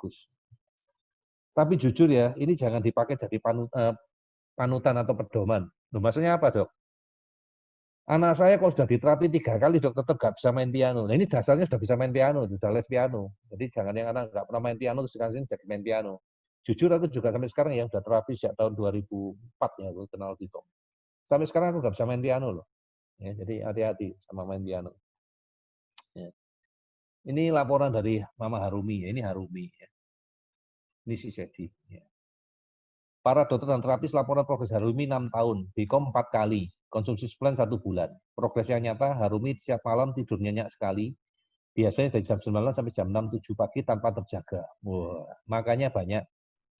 bagus. Tapi jujur ya, ini jangan dipakai jadi panutan atau pedoman. Loh, maksudnya apa, Dok? Anak saya kalau sudah diterapi 3 kali, Dok, tetap nggak bisa main piano. Nah, ini dasarnya sudah bisa main piano, sudah les piano. Jadi jangan yang anak nggak pernah main piano, terus sekarang jadi main piano. Jujur aku juga sampai sekarang ya, udah terapi sejak tahun 2004 ya, aku kenal Tito. Sampai sekarang aku nggak bisa main piano loh. Ya, jadi hati-hati sama main piano. Ya. Ini laporan dari Mama Harumi, ya. Ini Harumi. Ya. Ini si Sedi. Ya. Para dokter dan terapis laporan progres Harumi 6 tahun, Bicom 4 kali, konsumsi suplemen 1 bulan. Progres yang nyata, Harumi setiap malam tidur nyenyak sekali, biasanya dari jam 9 sampai jam 6, 7 pagi tanpa terjaga. Wah, makanya banyak.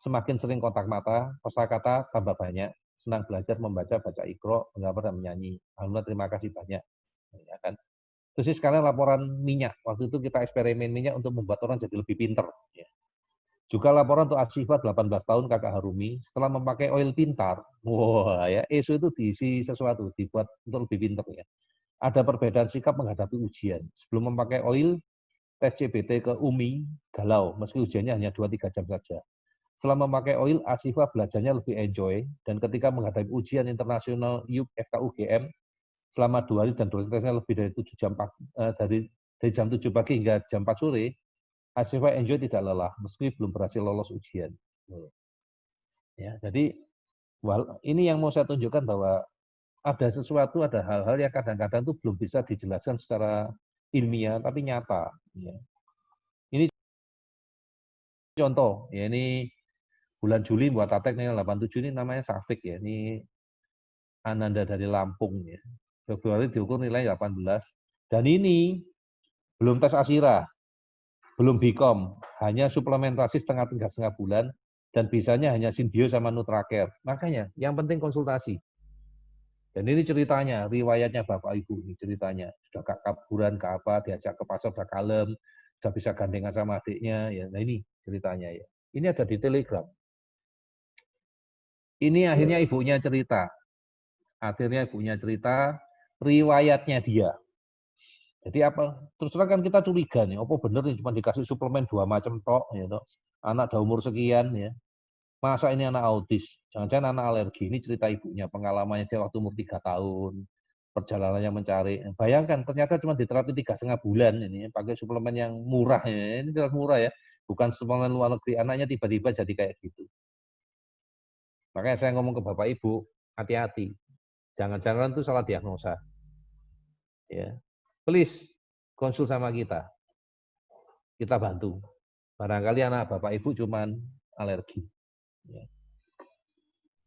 Semakin sering kontak mata, kosakata tambah banyak. Senang belajar, membaca, baca Iqra, menggambar dan menyanyi. Alhamdulillah, terima kasih banyak. Ya kan? Terus sekarang laporan minyak. Waktu itu kita eksperimen minyak untuk membuat orang jadi lebih pinter. Ya. Juga laporan untuk Asyifa 18 tahun kakak Harumi, setelah memakai oil pintar, wah ya, ESO itu diisi sesuatu, dibuat untuk lebih pinter ya. Ada perbedaan sikap menghadapi ujian. Sebelum memakai oil, tes CBT ke UMI, galau, meski ujiannya hanya 2-3 jam saja. Setelah memakai oil, Asyifa belajarnya lebih enjoy, dan ketika menghadapi ujian internasional UP FKUGM, selama 2 hari dan durasinya lebih dari 7 jam dari jam 7 pagi hingga jam 4 sore, Asyifa enjoy tidak lelah, meski belum berhasil lolos ujian. Ya, jadi ini yang mau saya tunjukkan bahwa ada sesuatu, ada hal-hal yang kadang-kadang itu belum bisa dijelaskan secara ilmiah, tapi nyata. Ya. Ini contoh, ya ini bulan Juli buat Atek nih 87 ini namanya Safik ya, ini Ananda dari Lampung ya. Februari diukur nilai 18 dan ini belum tes Asira, belum Bicom, hanya suplementasi setengah bulan dan bisanya hanya Sinbio sama Nutracare. Makanya yang penting konsultasi. Dan ini ceritanya, riwayatnya Bapak Ibu ini ceritanya. Sudah kaburan ke apa, diajak ke pasar udah kalem, sudah bisa gandengan sama adiknya ya. Nah ini ceritanya ya. Ini ada di Telegram. Ini akhirnya ibunya cerita. Akhirnya ibunya cerita riwayatnya dia. Jadi apa? Terus terang kan kita curiga nih, apa bener nih cuma dikasih suplemen 2 macam tok ya toh. Anak dah umur sekian ya. Masa ini anak autis? Jangan-jangan anak alergi. Ini cerita ibunya, pengalamannya dia waktu umur 3 tahun, perjalanannya mencari. Bayangkan ternyata cuma diterapi 3,5 bulan ini pakai suplemen yang murah ya. Ini jelas murah ya. Bukan suplemen luar negeri. Anaknya tiba-tiba jadi kayak gitu. Makanya saya ngomong ke Bapak Ibu, hati-hati. Jangan-jangan itu salah diagnosa. Ya. Please konsul sama kita. Kita bantu. Barangkali anak Bapak Ibu cuman alergi. Ya.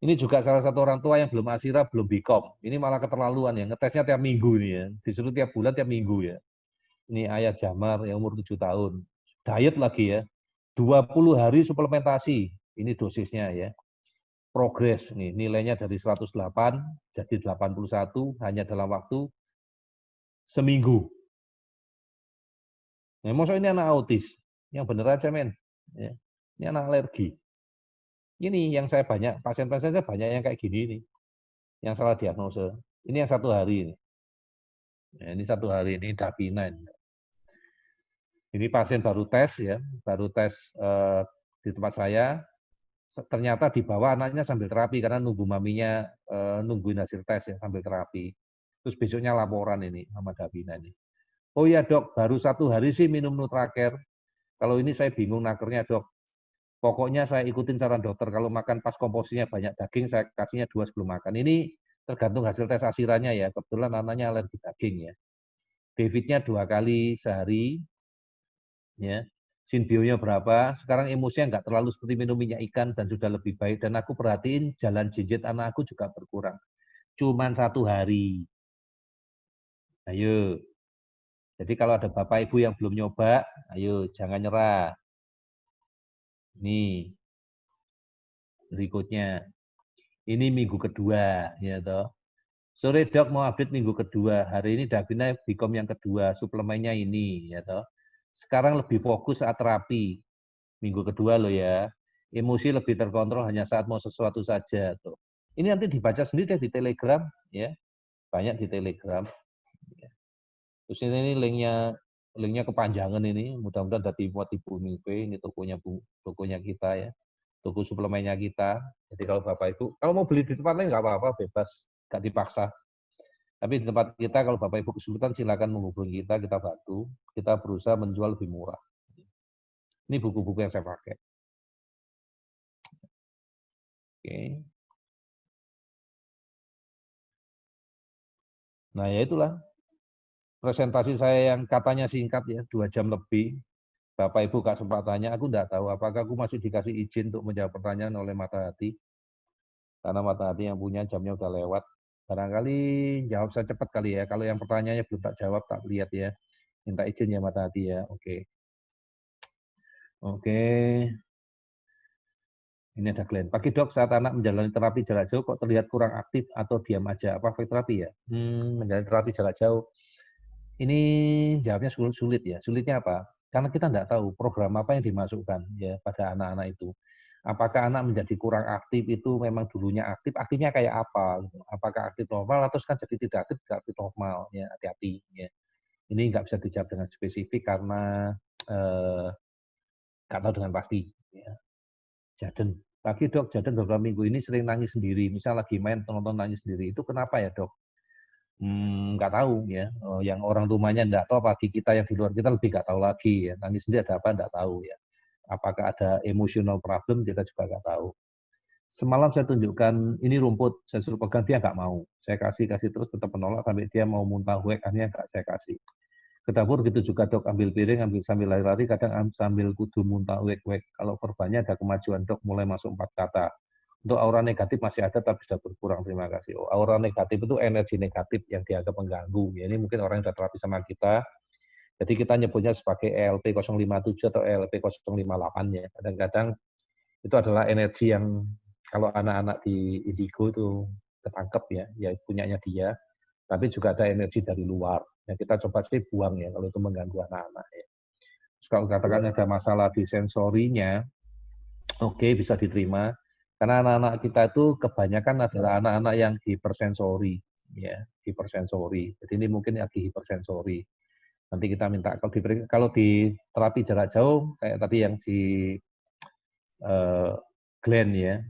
Ini juga salah satu orang tua yang belum Asira, belum Bicom. Ini malah keterlaluan ya, ngetesnya tiap minggu nih ya. Disuruh tiap bulan, tiap minggu ya. Ini ayah Jamar yang umur 7 tahun. Diet lagi ya. 20 hari suplementasi. Ini dosisnya ya. Progres nih, nilainya dari 108 jadi 81 hanya dalam waktu seminggu. Nah, maksudnya ini anak autis. Yang bener aja men. Ya. Ini anak alergi. Ini yang saya banyak, pasien-pasien saya banyak yang kayak gini nih. Yang salah diagnosa. Ini yang 1 hari ini. Nah, ini 1 hari ini Davina. Ini pasien baru tes ya, baru tes di tempat saya. Ternyata dibawa anaknya sambil terapi karena nunggu maminya nungguin hasil tes ya sambil terapi. Terus besoknya laporan ini sama Davina ini. Oh iya dok, baru 1 hari sih minum Nutracare. Kalau ini saya bingung nakernya dok. Pokoknya saya ikutin saran dokter. Kalau makan pas komposisinya banyak daging, saya kasihnya 2 sebelum makan. Ini tergantung hasil tes asiranya ya. Kebetulan anaknya alergi daging ya. Davidnya 2 kali sehari, ya. Sinbionya berapa? Sekarang emosinya nggak terlalu seperti minum minyak ikan dan sudah lebih baik. Dan aku perhatiin jalan jinjit anak aku juga berkurang. Cuman 1 hari. Ayo. Jadi kalau ada bapak ibu yang belum nyoba, ayo jangan nyerah. Nih berikutnya. Ini minggu kedua, ya toh. Sore dok mau update minggu kedua. Hari ini Davina Bicom yang kedua, suplemennya ini, ya toh. Sekarang lebih fokus saat terapi. Minggu kedua loh ya. Emosi lebih terkontrol hanya saat mau sesuatu saja tuh. Ini nanti dibaca sendiri di Telegram ya. Banyak di Telegram. Terus ini linknya linknya kepanjangan ini, mudah-mudahan ada muat di Bumi IP, ini tokonya kita ya, toko suplemennya kita. Jadi kalau Bapak Ibu, kalau mau beli di tempat lain nggak apa-apa, bebas, nggak dipaksa. Tapi di tempat kita kalau Bapak Ibu kesulitan silakan menghubungi kita bantu, kita berusaha menjual lebih murah. Ini buku-buku yang saya pakai. Oke. Nah ya itulah presentasi saya yang katanya singkat ya, 2 jam lebih. Bapak Ibu Kak sempat tanya, aku enggak tahu apakah aku masih dikasih izin untuk menjawab pertanyaan oleh Mata Hati. Karena Mata Hati yang punya jamnya udah lewat. Barangkali jawab saya cepat kali ya. Kalau yang pertanyaannya belum tak jawab, tak lihat ya. Minta izin ya Mata Hati ya. Oke. Oke. Ini ada Glenn. Pagi dok, saat anak menjalani terapi jarak jauh kok terlihat kurang aktif atau diam aja. Apa terapi ya? Menjalani terapi jarak jauh. Ini jawabnya sulit ya. Sulitnya apa? Karena kita tidak tahu program apa yang dimasukkan ya pada anak-anak itu. Apakah anak menjadi kurang aktif itu memang dulunya aktif, aktifnya kayak apa? Apakah aktif normal atau kan jadi tidak aktif normal? Ya hati-hati. Ya. Ini nggak bisa dijawab dengan spesifik karena nggak tahu dengan pasti. Ya. Jaden, pagi dok, Jaden beberapa minggu ini sering nangis sendiri. Misal lagi main nonton nangis sendiri. Itu kenapa ya dok? Nggak tahu ya, yang orang rumahnya nggak tahu, apalagi kita yang di luar kita lebih nggak tahu lagi ya, nangis sendiri ada apa nggak tahu ya, apakah ada emotional problem kita juga nggak tahu. Semalam saya tunjukkan ini rumput, saya suruh pegang dia nggak mau, saya kasih terus tetap menolak sampai dia mau muntah wek, akhirnya nggak saya kasih. Ke dapur gitu juga dok, ambil piring, ambil sambil lari-lari, kadang sambil kudu muntah wek-wek. Kalau korbannya ada kemajuan dok, mulai masuk 4 kata. Untuk aura negatif masih ada tapi sudah berkurang, terima kasih. Oh, aura negatif itu energi negatif yang dianggap mengganggu. Ya, ini mungkin orang yang sudah terapi sama kita, jadi kita nyebutnya sebagai ELP 057 atau ELP 058 ya. Kadang-kadang itu adalah energi yang kalau anak-anak di indigo itu ketangkep ya punyanya dia, tapi juga ada energi dari luar. Ya, kita coba sih buang ya kalau itu mengganggu anak-anak ya. Terus kalau katakan ada masalah di sensorinya, oke, bisa diterima. Karena anak-anak kita itu kebanyakan adalah anak-anak yang hipersensori, ya, hipersensori. Jadi ini mungkin lagi hipersensori. Nanti kita minta kalau di terapi jarak jauh kayak tadi yang si Glenn ya,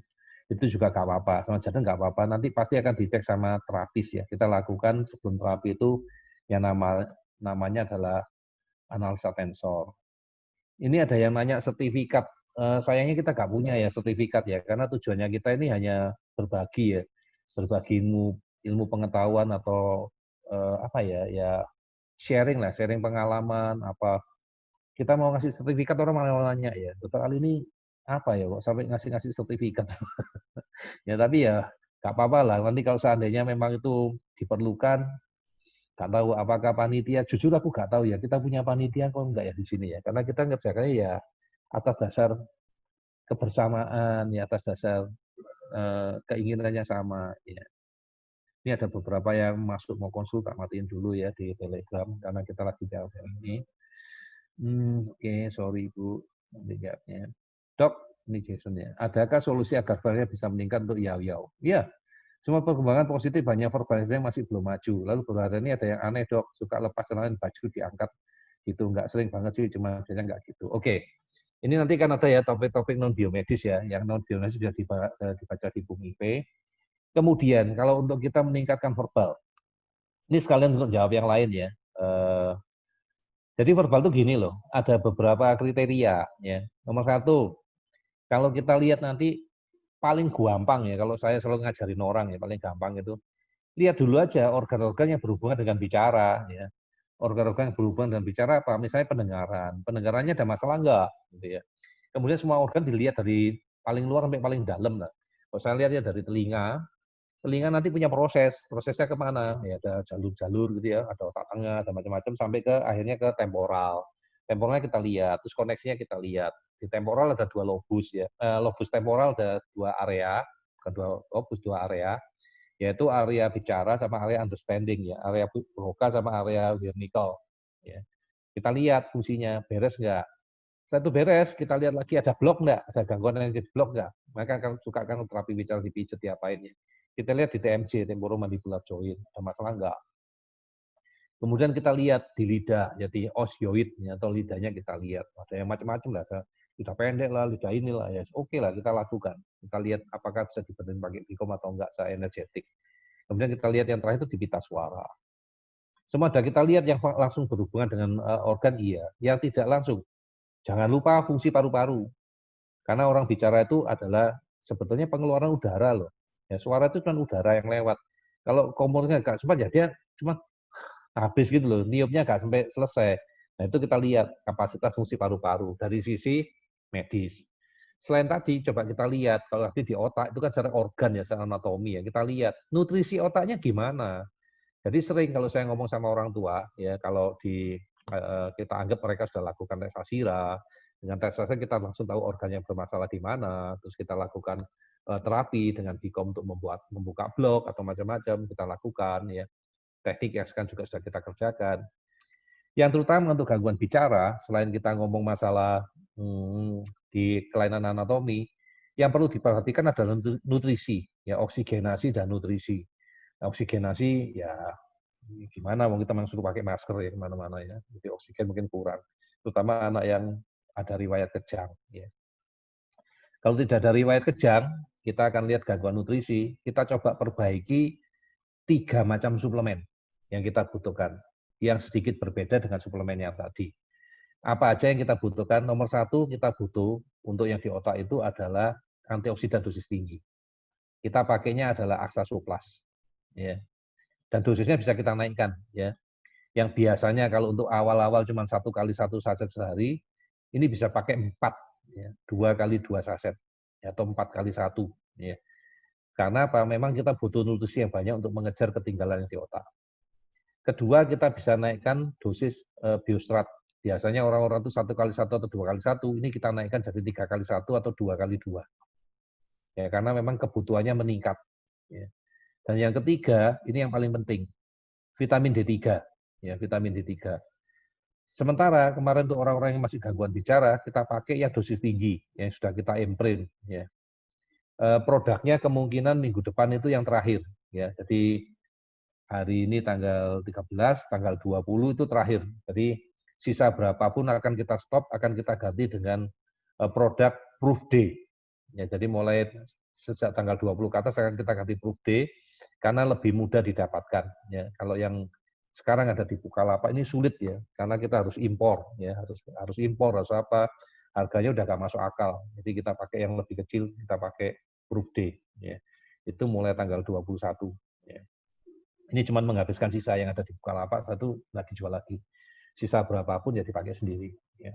itu juga nggak apa-apa, sama Jaden nggak apa-apa. Nanti pasti akan dicek sama terapis ya. Kita lakukan sebelum terapi itu yang namanya adalah analisa tensor. Ini ada yang nanya sertifikat. Sayangnya kita nggak punya ya sertifikat ya, karena tujuannya kita ini hanya berbagi ya, berbagi ilmu pengetahuan atau apa ya sharing lah, sharing pengalaman apa. Kita mau ngasih sertifikat orang malah nanya ya, dokter Ali ini apa ya kok sampai ngasih sertifikat. Ya tapi ya nggak apa-apa lah. Nanti kalau seandainya memang itu diperlukan, nggak tahu apakah panitia. Jujur aku nggak tahu ya. Kita punya panitia kok enggak ya di sini ya. Karena kita ngerjakannya ya atas dasar kebersamaan, ya atas dasar keinginannya sama. Ya. Ini ada beberapa yang masuk mau konsul, tak matiin dulu ya di Telegram karena kita lagi jawab ini. Oke, sorry Bu, nanti jawabnya. Dok, ini Jason ya. Adakah solusi agar value bisa meningkat untuk Yao? Iya, semua perkembangan positif banyak verbalisasi yang masih belum maju. Lalu baru ini ada yang aneh dok, suka lepas celana baju diangkat gitu, nggak sering banget sih, cuma biasanya nggak gitu. Oke, ini nanti kan ada ya topik-topik non biomedis ya, yang non biomedis sudah dibaca di Bumi IP. Kemudian kalau untuk kita meningkatkan verbal, ini sekalian untuk jawab yang lain ya. Jadi verbal itu gini loh, ada beberapa kriteria ya. Nomor satu, kalau kita lihat nanti paling gampang ya, kalau saya selalu ngajarin orang ya, paling gampang itu, lihat dulu aja organ-organ yang berhubungan dengan bicara ya. Organ-organ yang berhubungan dengan bicara apa? Misalnya pendengaran. Pendengarannya ada masalah enggak? Gitu ya. Kemudian semua organ dilihat dari paling luar sampai paling dalam. Nah. Kalau saya lihat ya dari telinga nanti punya prosesnya kemana? Ya ada jalur-jalur gitu ya, ada otak tengah, ada macam-macam sampai ke akhirnya ke temporal. Temporalnya kita lihat, terus koneksinya kita lihat. Di temporal ada 2 lobus ya. Lobus temporal ada 2 area, bukan 2 lobus, 2 area, yaitu area bicara sama area understanding ya, area broca sama area wernickel. Ya. Kita lihat fungsinya beres nggak? Satu beres, kita lihat lagi ada blok nggak, ada gangguan yang di blok nggak. Maka kan suka kan terapi bicara dipijet diapain ya. Kita lihat di TMJ, temporomandibular joint, ada masalah nggak? Kemudian kita lihat di lidah, jadi osioid atau lidahnya kita lihat. Ada yang macam-macam lah, ada lidah pendek lah, lidah inilah, ya oke lah kita lakukan. Kita lihat apakah bisa dibenerin pakai Bicom atau enggak, saya energetik. Kemudian kita lihat yang terakhir itu di pita suara. Semua ada kita lihat yang langsung berhubungan dengan organ iya, yang tidak langsung. Jangan lupa fungsi paru-paru. Karena orang bicara itu adalah sebetulnya pengeluaran udara loh. Ya, suara itu cuma udara yang lewat. Kalau kompornya nggak sempat ya dia cuma habis gitu loh, niupnya nggak sampai selesai. Nah itu kita lihat kapasitas fungsi paru-paru dari sisi medis. Selain tadi, coba kita lihat, kalau nanti di otak itu kan secara organ ya, secara anatomi ya, kita lihat nutrisi otaknya gimana. Jadi sering kalau saya ngomong sama orang tua, ya kalau kita anggap mereka sudah lakukan tes fasira, dengan tes fasira kita langsung tahu organ yang bermasalah di mana, terus kita lakukan terapi dengan Bicom untuk membuka blok atau macam-macam kita lakukan ya. Teknik yang sekarang juga sudah kita kerjakan. Yang terutama untuk gangguan bicara, selain kita ngomong masalah di kelainan anatomi, yang perlu diperhatikan adalah nutrisi, ya oksigenasi dan nutrisi. Nah, oksigenasi ya gimana, mau kita memang suruh pakai masker ya kemana-mana ya, jadi oksigen mungkin kurang, terutama anak yang ada riwayat kejang. Ya. Kalau tidak ada riwayat kejang, kita akan lihat gangguan nutrisi, kita coba perbaiki 3 macam suplemen yang kita butuhkan, yang sedikit berbeda dengan suplemen yang tadi. Apa aja yang kita butuhkan? Nomor 1, kita butuh untuk yang di otak itu adalah antioksidan dosis tinggi. Kita pakainya adalah Aksasoplas. Ya. Dan dosisnya bisa kita naikkan. Ya. Yang biasanya kalau untuk awal-awal cuma 1 kali 1 saset sehari, ini bisa pakai 4, ya. 2 kali 2 saset, ya. Atau 4 kali 1. Ya. Karena apa? Memang kita butuh nutrisi yang banyak untuk mengejar ketinggalan yang di otak. Kedua, kita bisa naikkan dosis biostrat. Biasanya orang-orang itu 1 kali 1 atau 2 kali 1, ini kita naikkan jadi 3 kali 1 atau 2 kali 2. Ya, karena memang kebutuhannya meningkat. Ya. Dan yang ketiga, ini yang paling penting, vitamin D3. Ya, vitamin D3. Sementara kemarin untuk orang-orang yang masih gangguan bicara, kita pakai yang dosis tinggi, yang sudah kita imprint. Ya. Produknya kemungkinan minggu depan itu yang terakhir. Ya. Jadi hari ini tanggal 13, tanggal 20 itu terakhir. Jadi sisa berapapun akan kita stop, akan kita ganti dengan produk Proof D. Ya, jadi mulai sejak tanggal 20 ke atas akan kita ganti Proof D, karena lebih mudah didapatkan. Ya, kalau yang sekarang ada di Bukalapak ini sulit ya, karena kita harus impor, ya harus impor, harus apa, harganya udah nggak masuk akal. Jadi kita pakai yang lebih kecil, kita pakai Proof D. Ya. Itu mulai tanggal 21. Ya. Ini cuma menghabiskan sisa yang ada di Bukalapak, satu nggak dijual lagi. Sisa berapapun ya dipakai sendiri. Ya.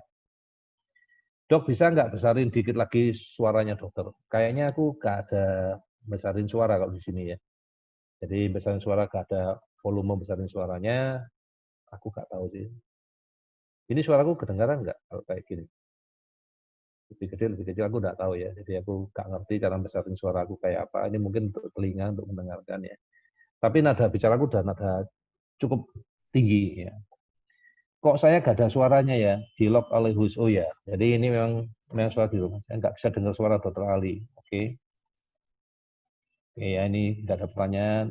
Dok, bisa nggak besarin dikit lagi suaranya dokter? Kayaknya aku nggak ada besarin suara kalau di sini ya. Jadi besarin suara nggak ada volume besarin suaranya, aku nggak tahu sih. Ini suaraku kedengaran nggak kalau kayak gini? Lebih gede, lebih kecil, aku nggak tahu ya. Jadi aku nggak ngerti cara besarin suara aku kayak apa. Ini mungkin untuk telinga, untuk mendengarkan ya. Tapi nada bicaraku udah nada cukup tinggi ya. Kok saya gak ada suaranya ya, di lock oleh Huso ya. Jadi ini memang suara di rumah. Saya nggak bisa dengar suara Dokter Ali. Oke. Oke ya, ini nggak ada pertanyaan.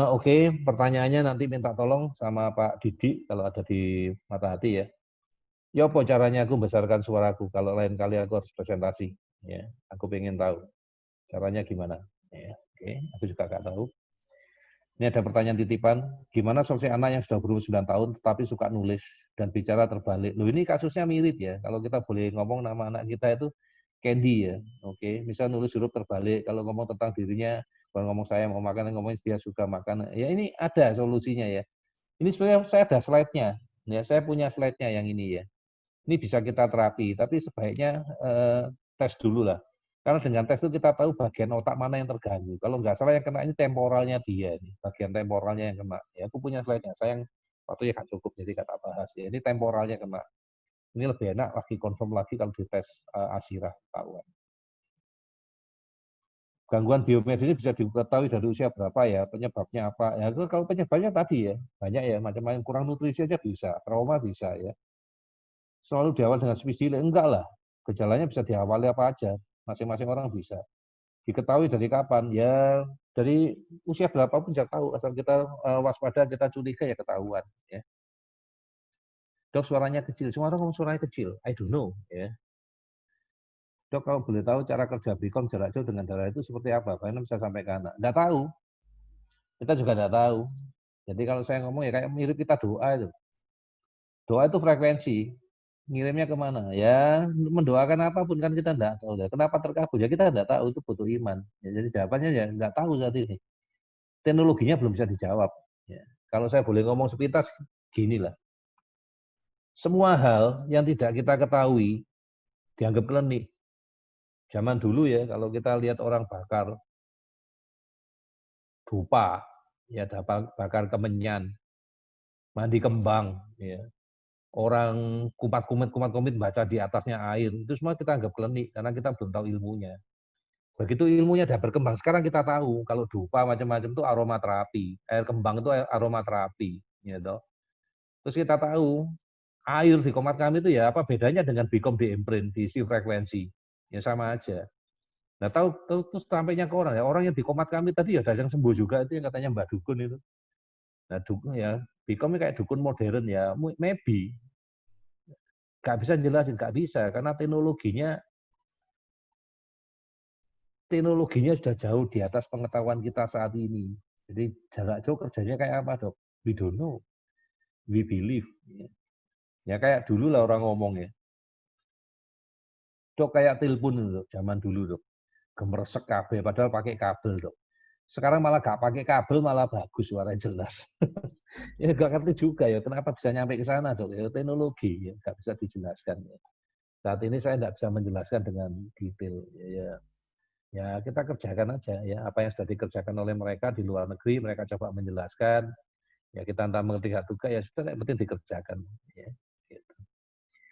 Oke, pertanyaannya nanti minta tolong sama Pak Didi kalau ada di Mata Hati ya. Ya apa caranya aku membesarkan suaraku kalau lain kali aku harus presentasi. Ya, aku pengen tahu caranya gimana. Ya, oke, aku juga nggak tahu. Ini ada pertanyaan titipan, gimana solusi anak yang sudah berumur 9 tahun tetapi suka nulis dan bicara terbalik. Loh ini kasusnya mirip ya, kalau kita boleh ngomong nama anak kita itu Candy ya. Oke, misal nulis huruf terbalik, kalau ngomong tentang dirinya, kalau ngomong saya mau makan, ngomong dia suka makan. Ya ini ada solusinya ya. Ini sebenarnya saya ada slide-nya. Ya, saya punya slide-nya yang ini ya. Ini bisa kita terapi, tapi sebaiknya tes dulu lah. Karena dengan tes itu kita tahu bagian otak mana yang terganggu. Kalau nggak salah yang kena ini temporalnya dia, nih. Bagian temporalnya yang kena. Ya, aku punya slide-nya, sayang waktunya nggak cukup, jadi kata bahas. Ya, ini temporalnya kena. Ini lebih enak lagi confirm lagi kalau dites ASIRA tahuan. Gangguan biomedis ini bisa diketahui dari usia berapa ya, penyebabnya apa? Ya, kalau penyebabnya tadi ya, banyak ya, macam-macam kurang nutrisi aja bisa, trauma bisa ya. Selalu diawal dengan spesifik, enggak lah. Gejalanya bisa diawali apa aja, masing-masing orang bisa. Diketahui dari kapan? Ya Dari usia berapapun bisa tahu, asal kita waspada, kita curiga ya ketahuan. Ya. Dok suaranya kecil, semua orang ngomong suaranya kecil. I don't know. Ya. Dok kalau boleh tahu cara kerja Bicom jarak jauh dengan darah itu seperti apa? Bagaimana bisa sampai ke anak? Nggak tahu. Kita juga nggak tahu. Jadi kalau saya ngomong ya kayak mirip kita doa itu. Doa itu frekuensi. Ngirimnya kemana? Ya mendoakan apapun kan kita nggak tahu. Kenapa terkabul? Ya kita nggak tahu, itu butuh iman. Ya, jadi jawabannya ya nggak tahu saat ini. Teknologinya belum bisa dijawab. Ya. Kalau saya boleh ngomong sepintas, gini lah. Semua hal yang tidak kita ketahui dianggap klinik. Zaman dulu ya, kalau kita lihat orang bakar dupa, ya bakar kemenyan, mandi kembang, ya. Orang kumat-kumit baca di atasnya air, itu semua kita anggap klinik karena kita belum tahu ilmunya. Begitu ilmunya sudah berkembang, sekarang kita tahu kalau dupa macam-macam itu aromaterapi, air kembang itu aromaterapi, ya toh. Terus kita tahu air di komat kami itu ya apa bedanya dengan Bicom di imprint, diisi frekuensi, ya sama aja. Nah tahu terus sampainya ke orang ya, orang yang di komat kami tadi ya ada yang sembuh juga itu yang katanya Mbak Dukun itu. Nah dukun ya, Bicom kayak dukun modern ya, maybe nggak bisa jelasin, nggak bisa karena teknologinya sudah jauh di atas pengetahuan kita saat ini. Jadi jarak jauh kerjanya kayak apa dok? We don't know, we believe. Ya kayak dulu lah orang ngomong ya, dok kayak telepon dok, zaman dulu dok, gemeresek kabel padahal pakai kabel dok. Sekarang malah nggak pakai kabel malah bagus suara jelas. Ya nggak ngerti juga ya kenapa bisa nyampe ke sana dok. Ya teknologi ya nggak bisa dijelaskan. Ya. Saat ini saya nggak bisa menjelaskan dengan detail. Ya kita kerjakan aja ya apa yang sudah dikerjakan oleh mereka di luar negeri, mereka coba menjelaskan. Ya kita entah mengerti atau enggak ya sudah yang penting dikerjakan.